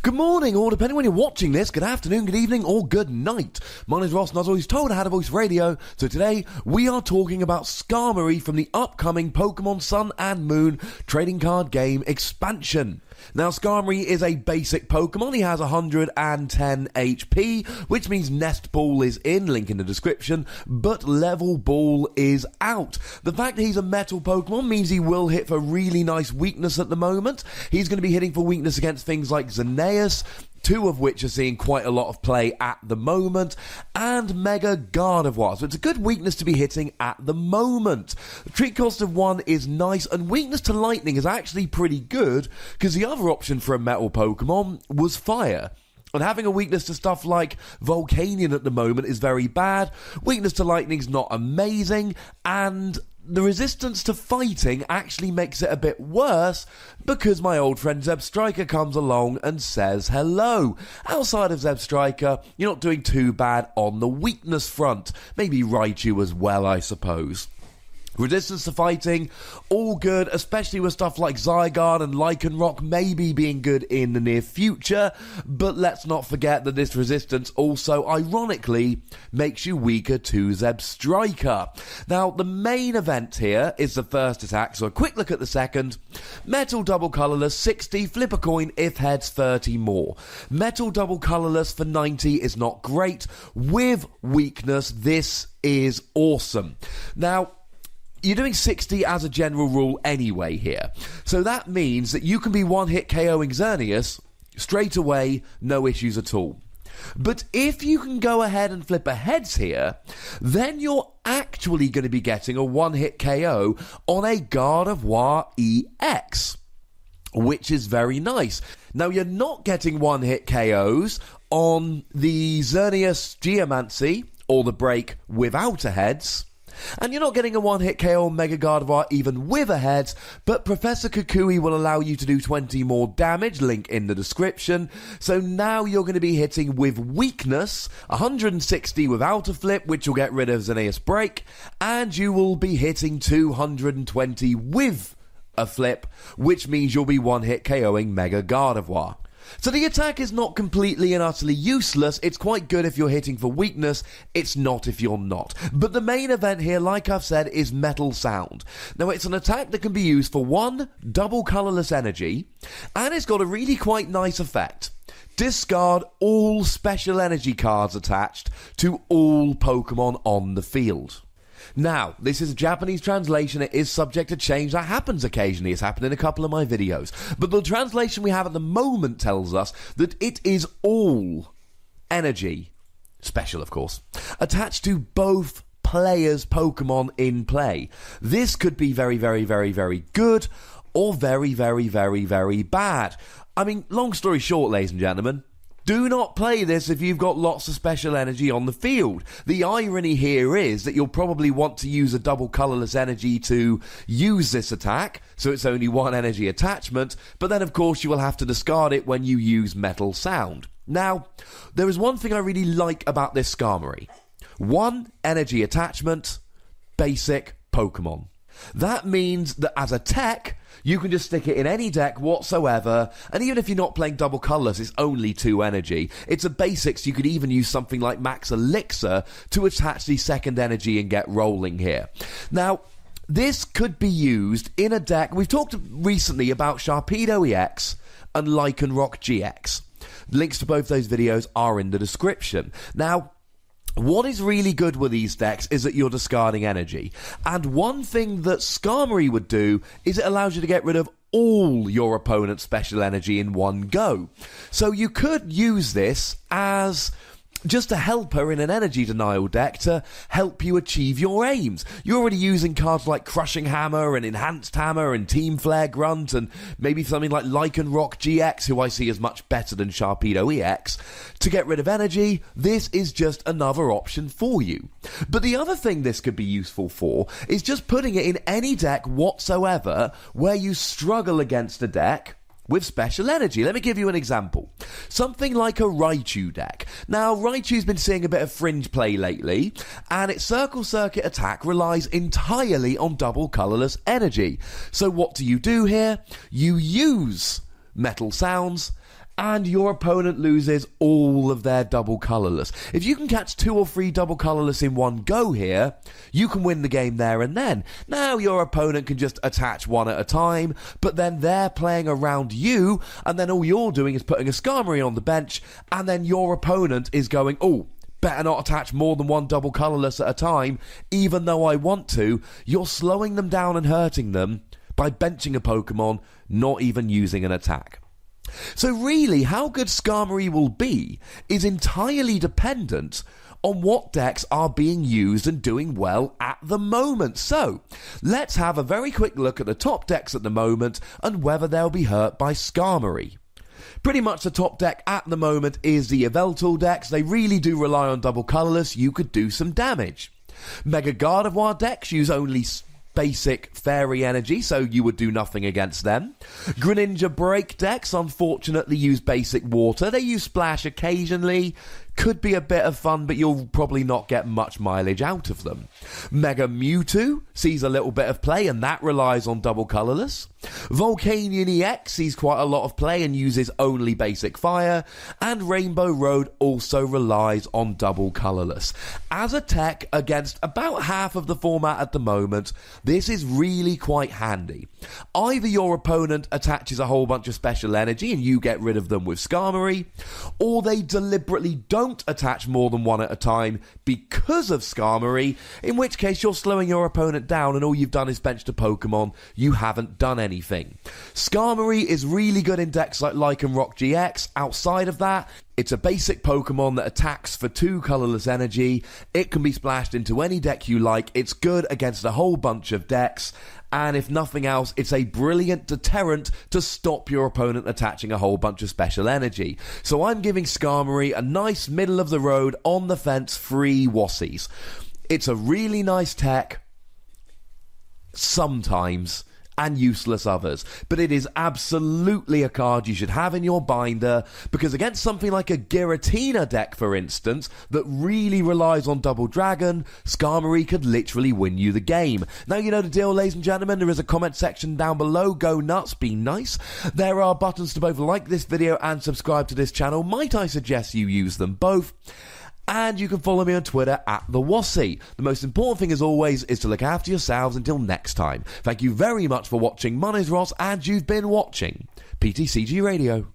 Good morning, or depending when you're watching this, good afternoon, good evening, or good night. My name's Ross, and as always told, I had a voice radio. So today, we are talking about Skarmory from the upcoming Pokémon Sun and Moon trading card game expansion. Now, Skarmory is a basic Pokemon. He has 110 HP, which means Nest Ball is in, link in the description, but Level Ball is out. The fact that he's a Metal Pokemon means he will hit for really nice weakness at the moment. He's going to be hitting for weakness against things like Xerneas, two of which are seeing quite a lot of play at the moment, and Mega Gardevoir. So it's a good weakness to be hitting at the moment. The treat cost of 1 is nice, and weakness to lightning is actually pretty good, because the other option for a metal Pokemon was fire. And having a weakness to stuff like Volcanion at the moment is very bad. Weakness to lightning's not amazing, and the resistance to fighting actually makes it a bit worse because my old friend Zebstrika comes along and says hello. Outside of Zebstrika, you're not doing too bad on the weakness front. Maybe Raichu as well, I suppose. Resistance to fighting, all good, especially with stuff like Zygarde and Lycanroc maybe being good in the near future, but let's not forget that this resistance also, ironically, makes you weaker to Zebstrika. Now, the main event here is the first attack, so a quick look at the second. Metal Double Colourless, 60, flip a coin, if heads, 30 more. Metal Double Colourless for 90 is not great. With weakness, this is awesome. Now, you're doing 60 as a general rule anyway here. So that means that you can be one-hit KOing Xerneas straight away, no issues at all. But if you can go ahead and flip a heads here, then you're actually going to be getting a one-hit KO on a Gardevoir EX, which is very nice. Now, you're not getting one-hit KOs on the Xerneas Geomancy or the Break without a heads. And you're not getting a one-hit KO on Mega Gardevoir even with a heads, but Professor Kukui will allow you to do 20 more damage, link in the description. So now you're going to be hitting with weakness, 160 without a flip, which will get rid of Xerneas Break, and you will be hitting 220 with a flip, which means you'll be one-hit KOing Mega Gardevoir. So the attack is not completely and utterly useless. It's quite good if you're hitting for weakness. It's not if you're not. But the main event here, like I've said, is Metal Sound. Now, it's an attack that can be used for 1, double colourless energy, and it's got a really quite nice effect. Discard all special energy cards attached to all Pokemon on the field. Now, this is a Japanese translation. It is subject to change. That happens occasionally. It's happened in a couple of my videos. But the translation we have at the moment tells us that it is all energy, special of course, attached to both players' Pokemon in play. This could be very, very, very, very good or very, very, very, very bad. I mean, long story short, ladies and gentlemen, do not play this if you've got lots of special energy on the field. The irony here is that you'll probably want to use a double colourless energy to use this attack, so it's only one energy attachment, but then of course you will have to discard it when you use Metal Sound. Now, there is one thing I really like about this Skarmory. 1 energy attachment, basic Pokemon. That means that as a tech, you can just stick it in any deck whatsoever, and even if you're not playing double colours, it's only 2 energy. It's a basics. You could even use something like Max Elixir to attach the second energy and get rolling here. Now, this could be used in a deck. We've talked recently about Sharpedo EX and Lycanroc GX. Links to both those videos are in the description. Now, what is really good with these decks is that you're discarding energy. And one thing that Skarmory would do is it allows you to get rid of all your opponent's special energy in one go. So you could use this as just a helper in an energy denial deck to help you achieve your aims. You're already using cards like Crushing Hammer and Enhanced Hammer and Team Flare Grunt and maybe something like Lycanroc GX, who I see as much better than Sharpedo EX. To get rid of energy, this is just another option for you. But the other thing this could be useful for is just putting it in any deck whatsoever where you struggle against a deck with special energy. Let me give you an example. Something like a Raichu deck. Now, Raichu's been seeing a bit of fringe play lately, and its Circle Circuit attack relies entirely on double colourless energy. So what do you do here? You use Metal Sounds, and your opponent loses all of their double colourless. If you can catch 2 or 3 double colourless in one go here, you can win the game there and then. Now your opponent can just attach one at a time, but then they're playing around you, and then all you're doing is putting a Skarmory on the bench, and then your opponent is going, oh, better not attach more than one double colourless at a time, even though I want to. You're slowing them down and hurting them by benching a Pokemon, not even using an attack. So really, how good Skarmory will be is entirely dependent on what decks are being used and doing well at the moment. So, let's have a very quick look at the top decks at the moment and whether they'll be hurt by Skarmory. Pretty much the top deck at the moment is the Yveltal decks. They really do rely on double colourless. You could do some damage. Mega Gardevoir decks use only basic fairy energy, so you would do nothing against them. Greninja Break decks unfortunately use basic water. They use Splash occasionally. Could be a bit of fun, but you'll probably not get much mileage out of them. Mega Mewtwo sees a little bit of play, and that relies on double colourless. Volcanion EX sees quite a lot of play and uses only basic fire. And Rainbow Road also relies on double colourless. As a tech against about half of the format at the moment, this is really quite handy. Either your opponent attaches a whole bunch of special energy and you get rid of them with Skarmory, or they deliberately don't attach more than one at a time because of Skarmory, in which case you're slowing your opponent down and all you've done is benched a Pokemon. You haven't done anything. Skarmory is really good in decks like Lycanroc GX. Outside of that, it's a basic Pokemon that attacks for 2 colourless energy. It can be splashed into any deck you like. It's good against a whole bunch of decks. And if nothing else, it's a brilliant deterrent to stop your opponent attaching a whole bunch of special energy. So I'm giving Skarmory a nice middle of the road, on the fence, free Wassies. It's a really nice tech, sometimes, and useless others. But it is absolutely a card you should have in your binder, because against something like a Giratina deck, for instance, that really relies on Double Dragon, Skarmory could literally win you the game. Now you know the deal, ladies and gentlemen. There is a comment section down below. Go nuts, be nice. There are buttons to both like this video and subscribe to this channel. Might I suggest you use them both? And you can follow me on Twitter at @TheWassie. The most important thing, as always, is to look after yourselves until next time. Thank you very much for watching. My name's Ross, and you've been watching PTCG Radio.